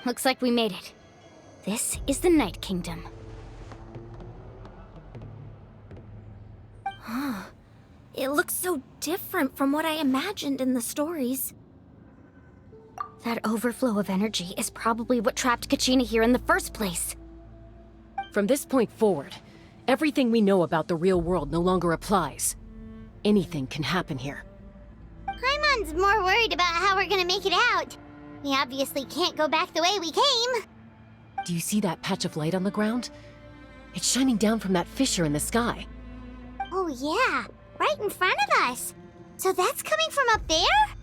looks like we made it. This is the Night Kingdom. It looks so different from what I imagined in the stories. That overflow of energy is probably what trapped Kachina here in the first place. From this point forward, everything we know about the real world no longer applies. Anything can happen here. Paimon's more worried about how we're gonna make it out. We obviously can't go back the way we came. Do you see that patch of light on the ground? It's shining down from that fissure in the sky. Oh yeah, right in front of us. So that's coming from up there?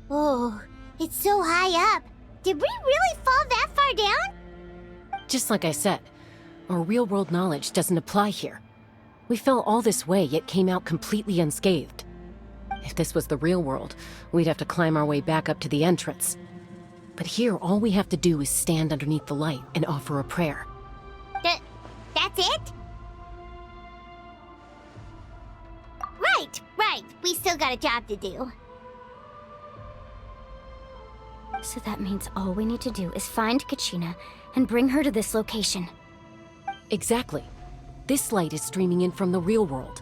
Oh, it's so high up. Did we really fall that far down? Just like I said, our real-world knowledge doesn't apply here. We fell all this way, yet came out completely unscathed. If this was the real world, we'd have to climb our way back up to the entrance. But here, all we have to do is stand underneath the light and offer a prayer. That's it? Right. We still got a job to do. So that means all we need to do is find Kachina and bring her to this location. Exactly. This light is streaming in from the real world.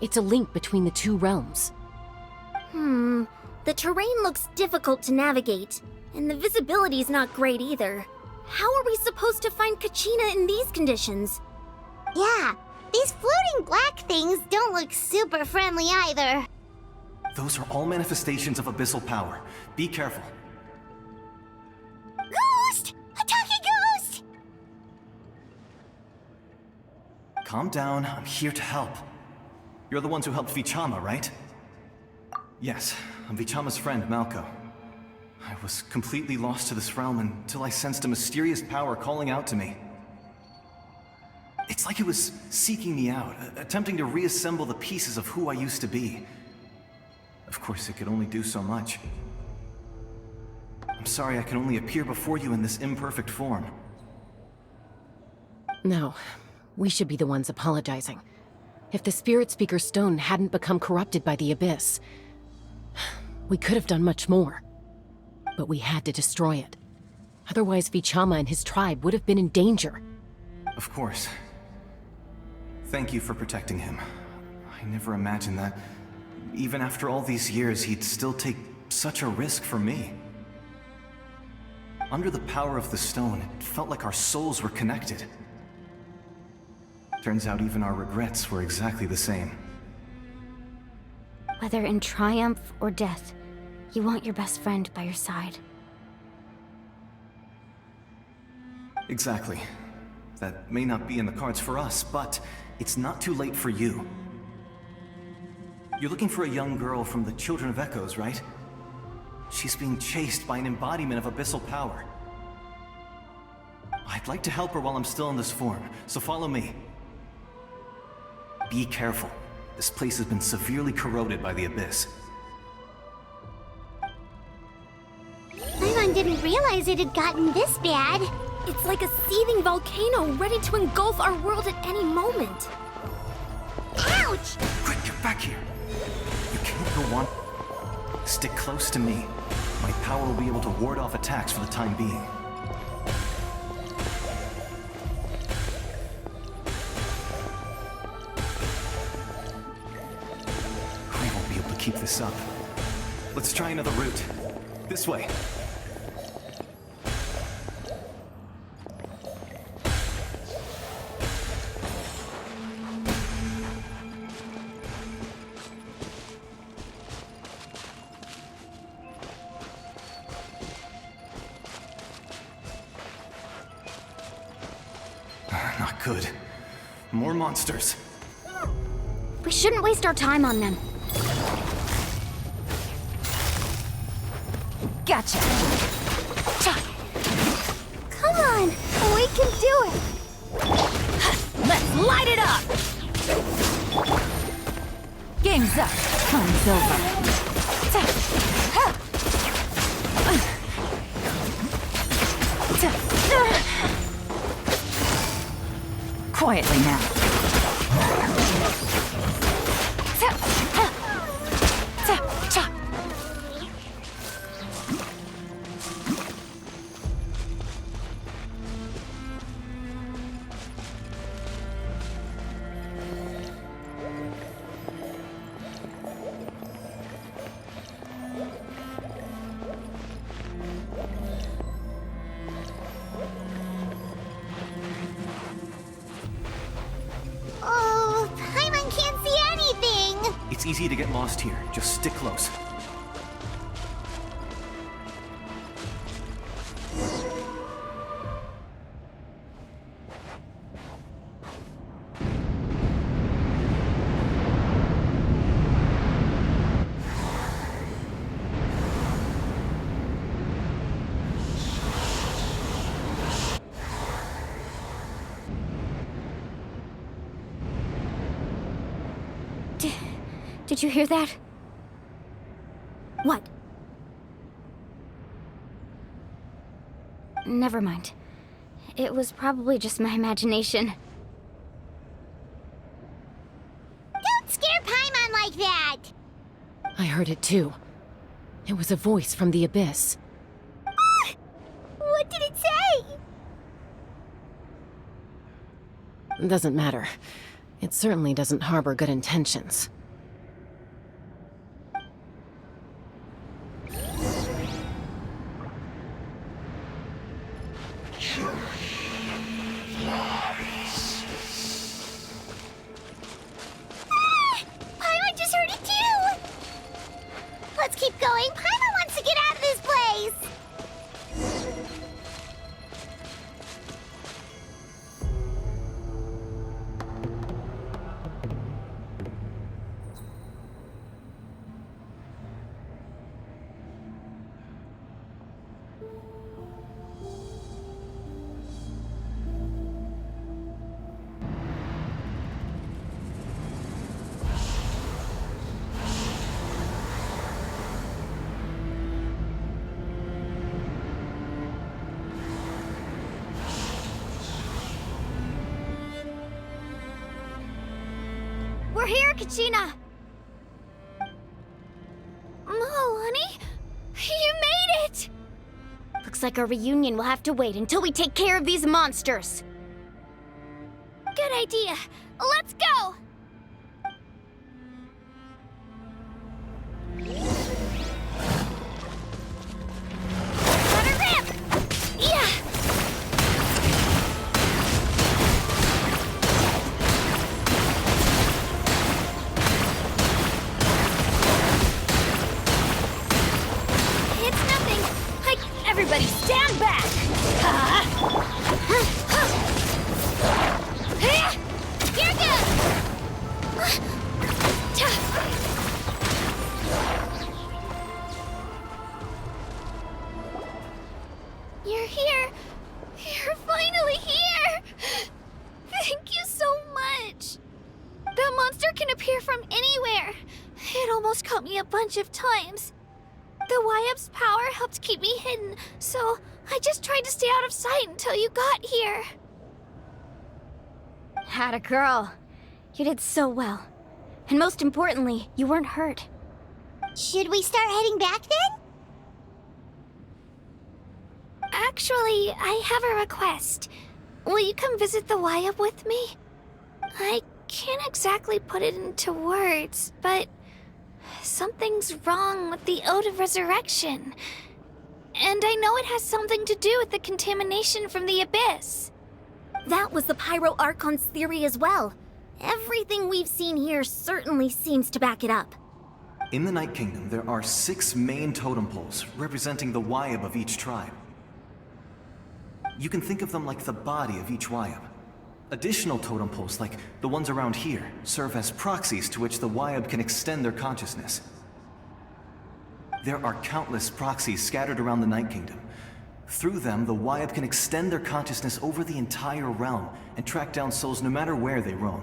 It's a link between the two realms. The terrain looks difficult to navigate, and the visibility's not great either. How are we supposed to find Kachina in these conditions? Yeah, these floating black things don't look super friendly either. Those are all manifestations of abyssal power. Be careful. Ghost! A talking ghost! Calm down, I'm here to help. You're the ones who helped Vichama, right? Yes, I'm Vichama's friend, Malko. I was completely lost to this realm until I sensed a mysterious power calling out to me. It's like it was seeking me out, attempting to reassemble the pieces of who I used to be. Of course, it could only do so much. I'm sorry I can only appear before you in this imperfect form. No, we should be the ones apologizing. If the Spirit Speaker Stone hadn't become corrupted by the Abyss, we could have done much more. But we had to destroy it. Otherwise, Vichama and his tribe would have been in danger. Of course. Thank you for protecting him. I never imagined that, even after all these years, he'd still take such a risk for me. Under the power of the stone, it felt like our souls were connected. Turns out even our regrets were exactly the same. Whether in triumph or death, you want your best friend by your side. Exactly. That may not be in the cards for us, but it's not too late for you. You're looking for a young girl from the Children of Echoes, right? She's being chased by an embodiment of abyssal power. I'd like to help her while I'm still in this form, so follow me. Be careful. This place has been severely corroded by the Abyss. Paimon didn't realize it had gotten this bad. It's like a seething volcano ready to engulf our world at any moment. Ouch! Quick, get back here! You can't go on. Stick close to me. My power will be able to ward off attacks for the time being. We won't be able to keep this up. Let's try another route. This way. Not good. More monsters. We shouldn't waste our time on them. Gotcha. Come on, we can do it. Let's light it up! Game's up. Time's over. Quietly now. easy to get lost here. Just stick close. Did you hear that? What? Never mind. It was probably just my imagination. Don't scare Paimon like that! I heard it too. It was a voice from the abyss. What did it say? Doesn't matter. It certainly doesn't harbor good intentions. Paimon just heard it too! Let's keep going. Paimon wants to get out of this place! We're here, Kachina! Oh, honey? You made it! Looks like our reunion will have to wait until we take care of these monsters. Good idea. Let's go! Let her rip! Yeah! It's nothing. Everybody stand back! You're good! You're here! You're finally here! Thank you so much! That monster can appear from anywhere! It almost caught me a bunch of times. The Wyap's power helped keep me hidden, so I just tried to stay out of sight until you got here. Atta girl. You did so well. And most importantly, you weren't hurt. Should we start heading back then? Actually, I have a request. Will you come visit the Wyap with me? I can't exactly put it into words, but something's wrong with the Ode of Resurrection. And I know it has something to do with the contamination from the Abyss. That was the Pyro Archon's theory as well. Everything we've seen here certainly seems to back it up. In the Night Kingdom, there are 6 main totem poles representing the Wyap of each tribe. You can think of them like the body of each Wyap. Additional totem poles, like the ones around here, serve as proxies to which the Wyap can extend their consciousness. There are countless proxies scattered around the Night Kingdom. Through them, the Wyap can extend their consciousness over the entire realm and track down souls no matter where they roam.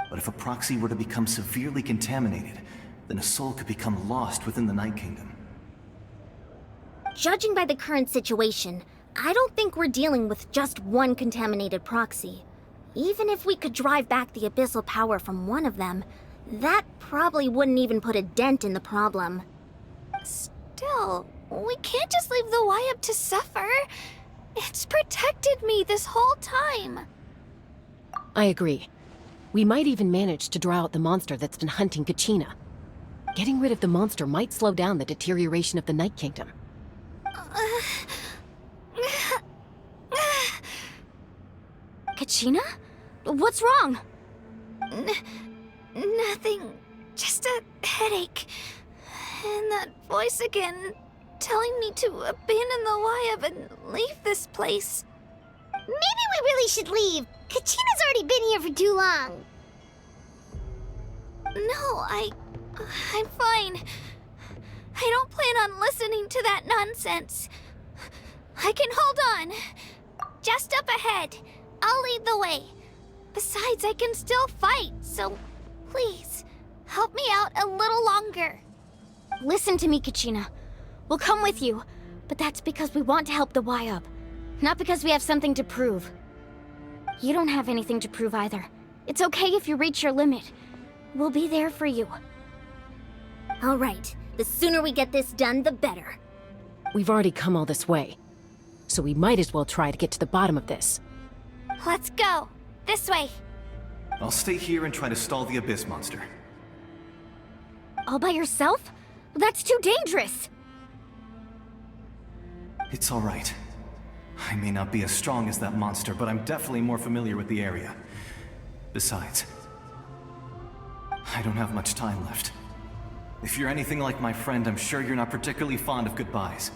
But if a proxy were to become severely contaminated, then a soul could become lost within the Night Kingdom. Judging by the current situation, I don't think we're dealing with just one contaminated proxy. Even if we could drive back the abyssal power from one of them, that probably wouldn't even put a dent in the problem. Still, we can't just leave the Wyap to suffer. It's protected me this whole time. I agree. We might even manage to draw out the monster that's been hunting Kachina. Getting rid of the monster might slow down the deterioration of the Night Kingdom. Kachina? What's wrong? Nothing. Just a headache. And that voice again, telling me to abandon the Wayab and leave this place. Maybe we really should leave. Kachina's already been here for too long. No, I'm fine. I don't plan on listening to that nonsense. I can hold on. Just up ahead. I'll lead the way. Besides, I can still fight, so please, help me out a little longer. Listen to me, Kachina. We'll come with you, but that's because we want to help the Wayab, not because we have something to prove. You don't have anything to prove either. It's okay if you reach your limit. We'll be there for you. All right, the sooner we get this done, the better. We've already come all this way, so we might as well try to get to the bottom of this. Let's go. This way. I'll stay here and try to stall the Abyss monster. All by yourself? That's too dangerous! It's all right. I may not be as strong as that monster, but I'm definitely more familiar with the area. Besides, I don't have much time left. If you're anything like my friend, I'm sure you're not particularly fond of goodbyes.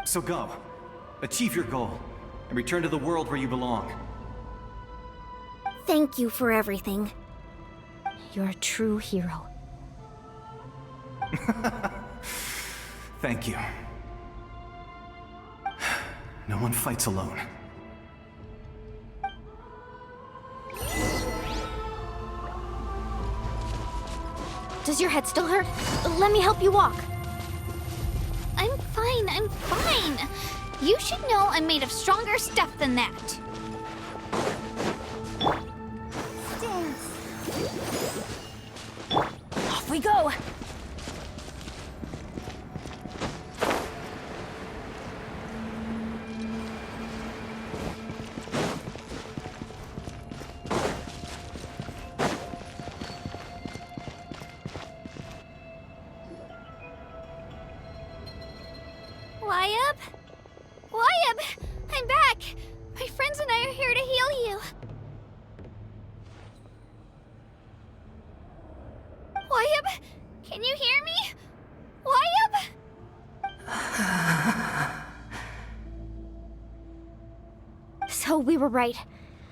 So go. Achieve your goal, and return to the world where you belong. Thank you for everything. You're a true hero. Thank you. No one fights alone. Does your head still hurt? Let me help you walk. I'm fine, I'm fine. You should know I'm made of stronger stuff than that. Off we go! Wayab? Wayab! I'm back! My friends and I are here to heal you. Wayab? Can you hear me? Wayab? So we were right.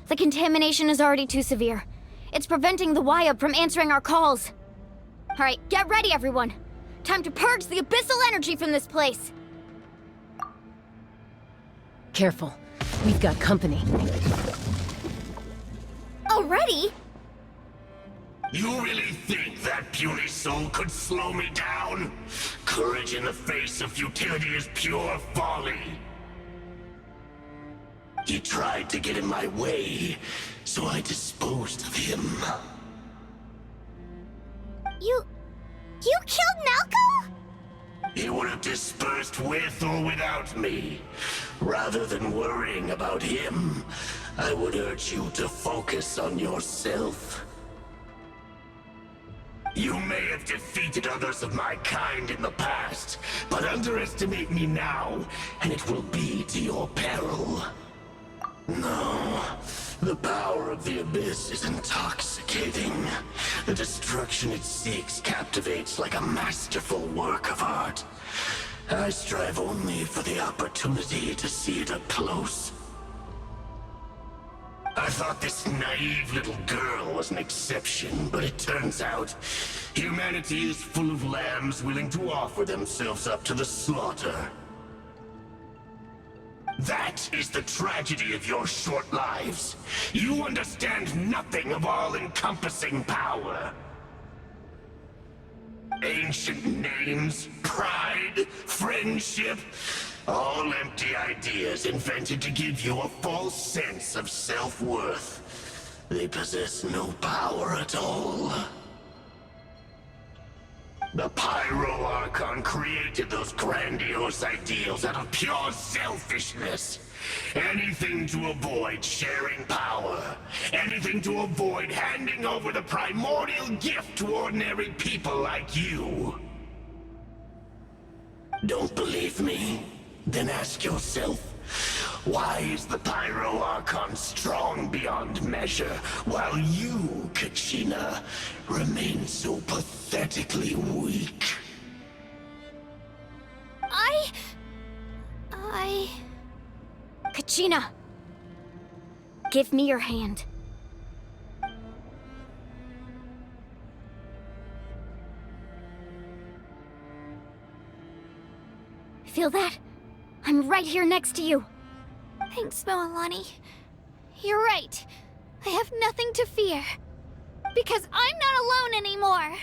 The contamination is already too severe. It's preventing the Wayab from answering our calls. Alright, get ready everyone! Time to purge the abyssal energy from this place! Careful. We've got company. Already? You really think that puny soul could slow me down? Courage in the face of futility is pure folly. He tried to get in my way, so I disposed of him. You killed Malco? He would have dispersed with or without me. Rather than worrying about him, I would urge you to focus on yourself. You may have defeated others of my kind in the past, but underestimate me now, and it will be to your peril. No, the power of the Abyss is intoxicating. The destruction it seeks captivates like a masterful work of art. I strive only for the opportunity to see it up close. I thought this naive little girl was an exception, but it turns out humanity is full of lambs willing to offer themselves up to the slaughter. That is the tragedy of your short lives. You understand nothing of all-encompassing power. Ancient names, pride, friendship, all empty ideas invented to give you a false sense of self-worth. They possess no power at all. The Pyro Archon created those grandiose ideals out of pure selfishness. Anything to avoid sharing power. Anything to avoid handing over the primordial gift to ordinary people like you. Don't believe me? Then ask yourself, Why is the Pyro Archon strong beyond measure, while you, Kachina, remain so pathetically weak? Kachina! Give me your hand. Feel that? I'm right here next to you. Thanks, Moalani. You're right. I have nothing to fear. Because I'm not alone anymore.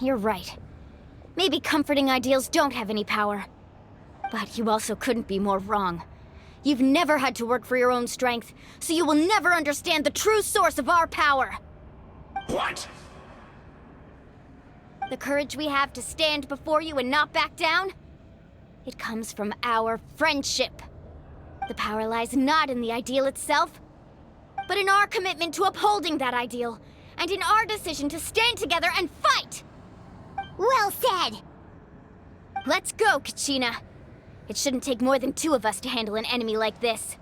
You're right. Maybe comforting ideals don't have any power. But you also couldn't be more wrong. You've never had to work for your own strength, so you will never understand the true source of our power. What? The courage we have to stand before you and not back down? It comes from our friendship. The power lies not in the ideal itself, but in our commitment to upholding that ideal, and in our decision to stand together and fight! Well said! Let's go, Kachina. It shouldn't take more than 2 of us to handle an enemy like this.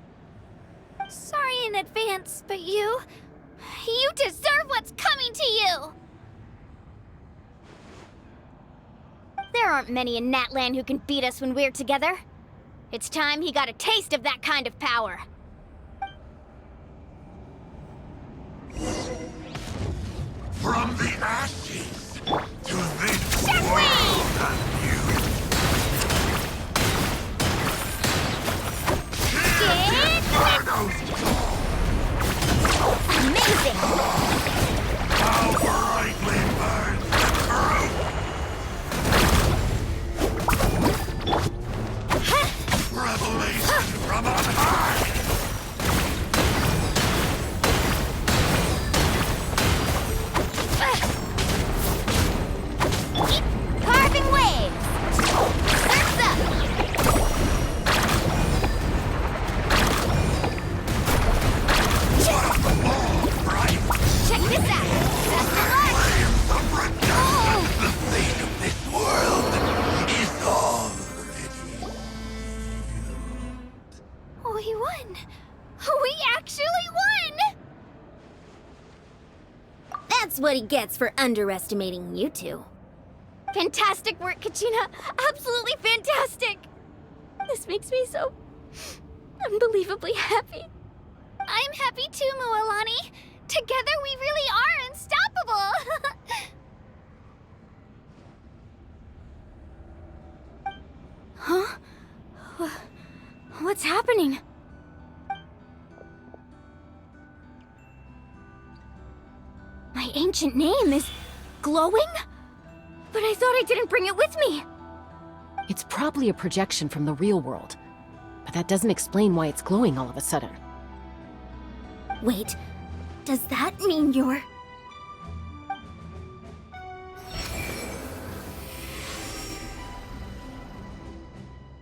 Sorry in advance, but you deserve what's coming to you! There aren't many in Natlan who can beat us when we're together. It's time he got a taste of that kind of power. From the ashes to this world anew. Amazing! How brightly burns the truth! Revelation from on high! Carving waves! Surf's up! Check this out! That's the light! The fate of this world is already... We won! We actually won! That's what he gets for underestimating you two. Fantastic work, Kachina! Absolutely fantastic! This makes me so... unbelievably happy. I'm happy too, Moalani. Together we really are unstoppable! Huh? What's happening? My ancient name is... glowing? But I thought I didn't bring it with me! It's probably a projection from the real world. But that doesn't explain why it's glowing all of a sudden. Wait, does that mean you're...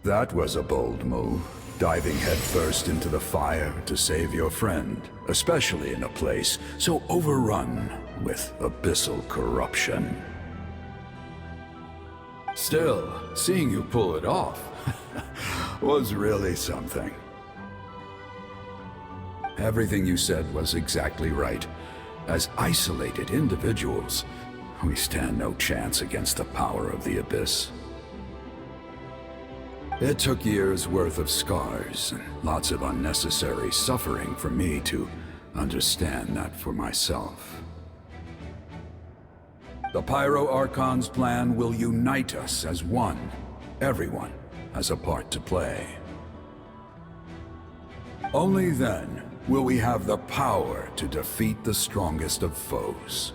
That was a bold move, diving headfirst into the fire to save your friend, especially in a place so overrun with abyssal corruption. Still, seeing you pull it off was really something. Everything you said was exactly right. As isolated individuals, we stand no chance against the power of the Abyss. It took years' worth of scars and lots of unnecessary suffering for me to understand that for myself. The Pyro Archon's plan will unite us as one. Everyone has a part to play. Only then will we have the power to defeat the strongest of foes.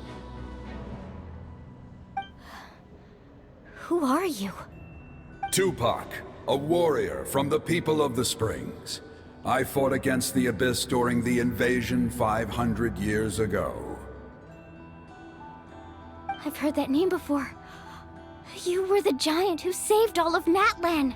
Who are you? Tupac, a warrior from the people of the Springs. I fought against the Abyss during the invasion 500 years ago. I've heard that name before. You were the giant who saved all of Natlan.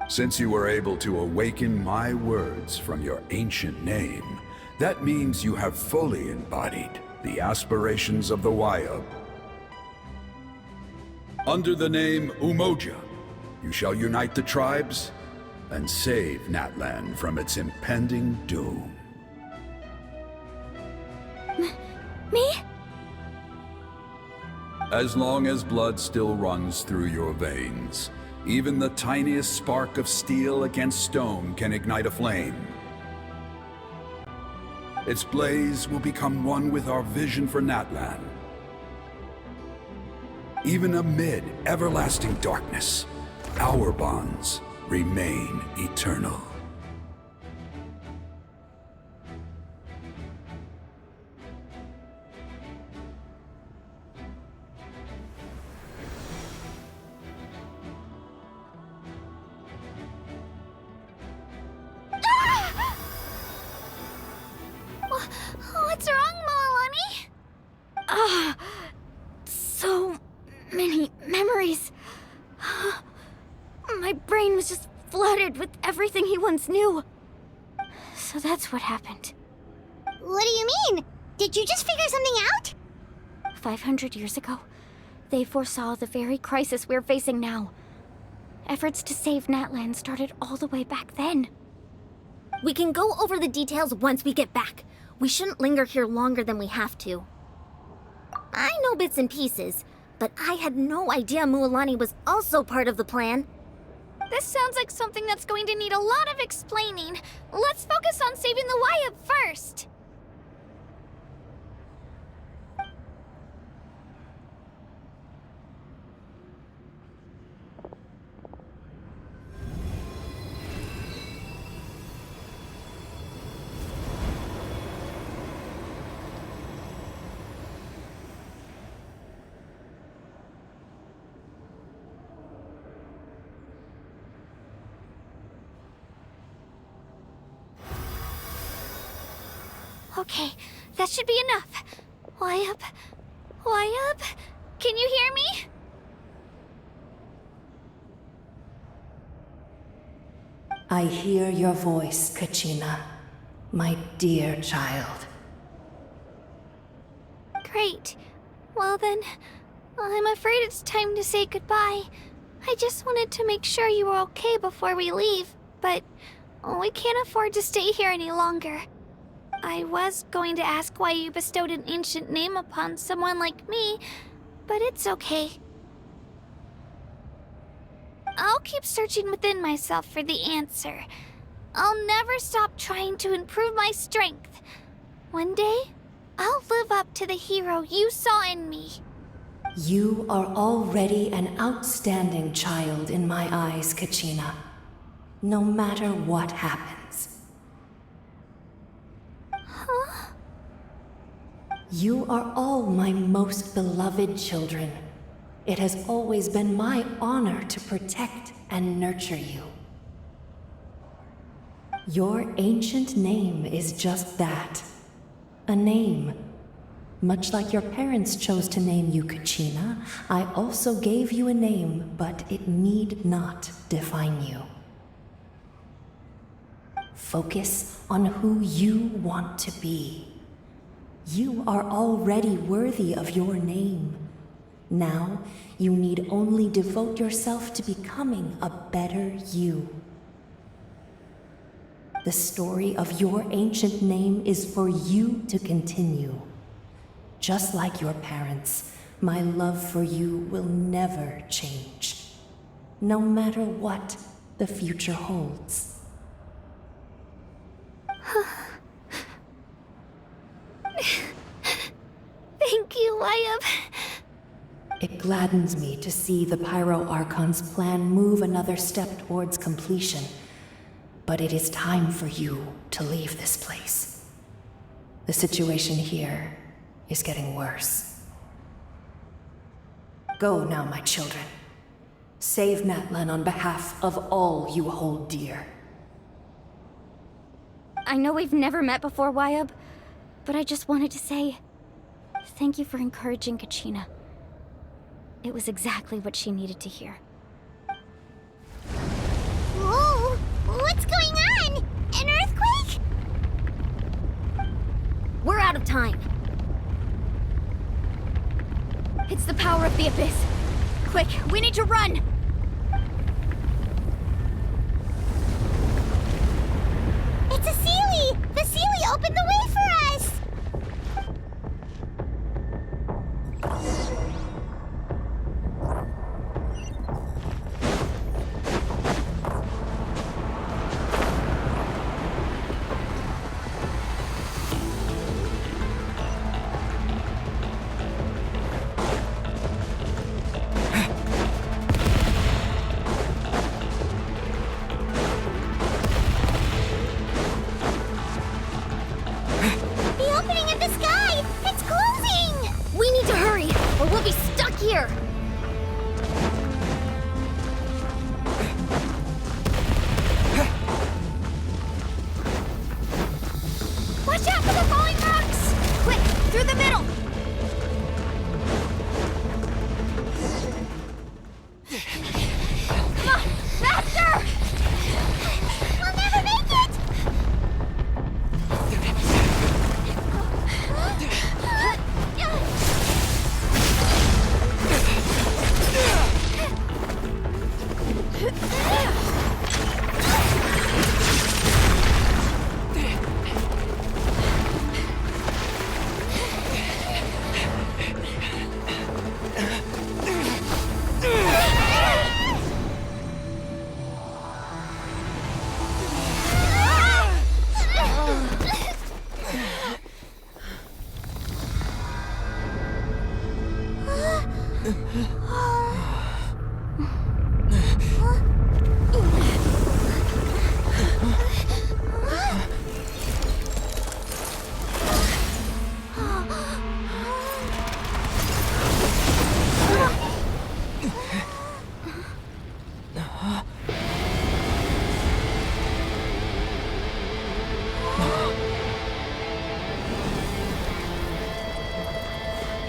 Since you were able to awaken my words from your ancient name, that means you have fully embodied the aspirations of the Wyub. Under the name Umoja, You shall unite the tribes and save Natlan from its impending doom. Me? As long as blood still runs through your veins, even the tiniest spark of steel against stone can ignite a flame. Its blaze will become one with our vision for Natlan. Even amid everlasting darkness, our bonds remain eternal. What's wrong, Moalani? So many memories. My brain was just flooded with everything he once knew. So that's what happened. What do you mean? Did you just figure something out? 500 years ago, they foresaw the very crisis we're facing now. Efforts to save Natlan started all the way back then. We can go over the details once we get back. We shouldn't linger here longer than we have to. I know bits and pieces, but I had no idea Mualani was also part of the plan. This sounds like something that's going to need a lot of explaining. Let's focus on saving the Wyatt first. Okay, that should be enough. Wyatt? Wyatt? Can you hear me? I hear your voice, Kachina, my dear child. Great. Well then, I'm afraid it's time to say goodbye. I just wanted to make sure you were okay before we leave, but we can't afford to stay here any longer. I was going to ask why you bestowed an ancient name upon someone like me, but it's okay. I'll keep searching within myself for the answer. I'll never stop trying to improve my strength. One day, I'll live up to the hero you saw in me. You are already an outstanding child in my eyes, Kachina. No matter what happens. Huh? You are all my most beloved children. It has always been my honor to protect and nurture you. Your ancient name is just that. A name. Much like your parents chose to name you Kachina, I also gave you a name, but it need not define you. Focus on who you want to be. You are already worthy of your name. Now, you need only devote yourself to becoming a better you. The story of your ancient name is for you to continue. Just like your parents, my love for you will never change, no matter what the future holds. Thank you, Wyatt. It gladdens me to see the Pyro Archon's plan move another step towards completion. But it is time for you to leave this place. The situation here is getting worse. Go now, my children. Save Natlan on behalf of all you hold dear. I know we've never met before, Wyatt, but I just wanted to say thank you for encouraging Kachina. It was exactly what she needed to hear. Whoa! What's going on? An earthquake? We're out of time. It's the power of the Abyss. Quick, we need to run! It's a Sealy! The Sealy opened the way for us! The opening in the sky! It's closing! We need to hurry, or we'll be stuck here! Watch out for the falling rocks! Quick, through the middle! Come on, faster! We'll never make it!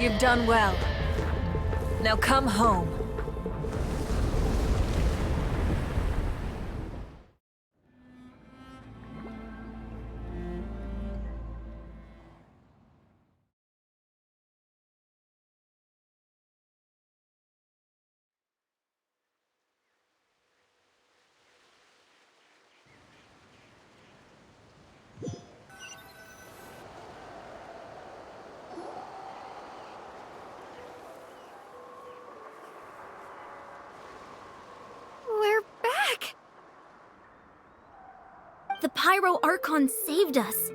You've done well. Now come home. We're back! The Pyro Archon saved us.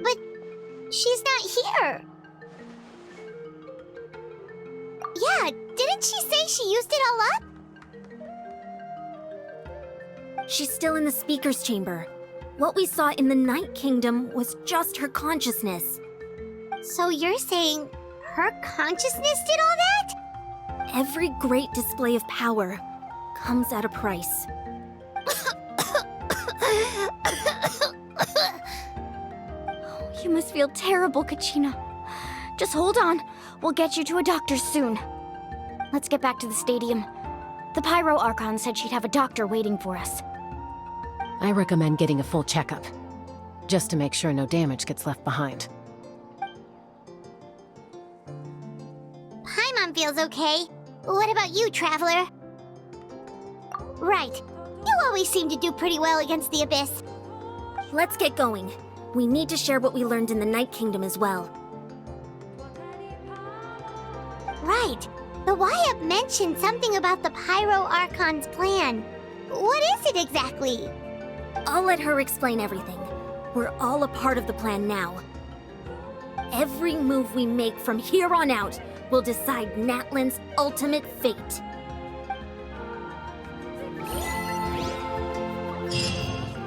But she's not here. Yeah, didn't she say she used it all up? She's still in the speaker's chamber. What we saw in the Night Kingdom was just her consciousness. So you're saying her consciousness did all that? Every great display of power comes at a price. You must feel terrible, Kachina. Just hold on. We'll get you to a doctor soon. Let's get back to the stadium. The Pyro Archon said she'd have a doctor waiting for us. I recommend getting a full checkup, just to make sure no damage gets left behind. Paimon feels okay. What about you, Traveler? Right. You always seem to do pretty well against the Abyss. Let's get going. We need to share what we learned in the Night Kingdom as well. Right. The Y-Up mentioned something about the Pyro Archon's plan. What is it exactly? I'll let her explain everything. We're all a part of the plan now. Every move we make from here on out will decide Natlan's ultimate fate.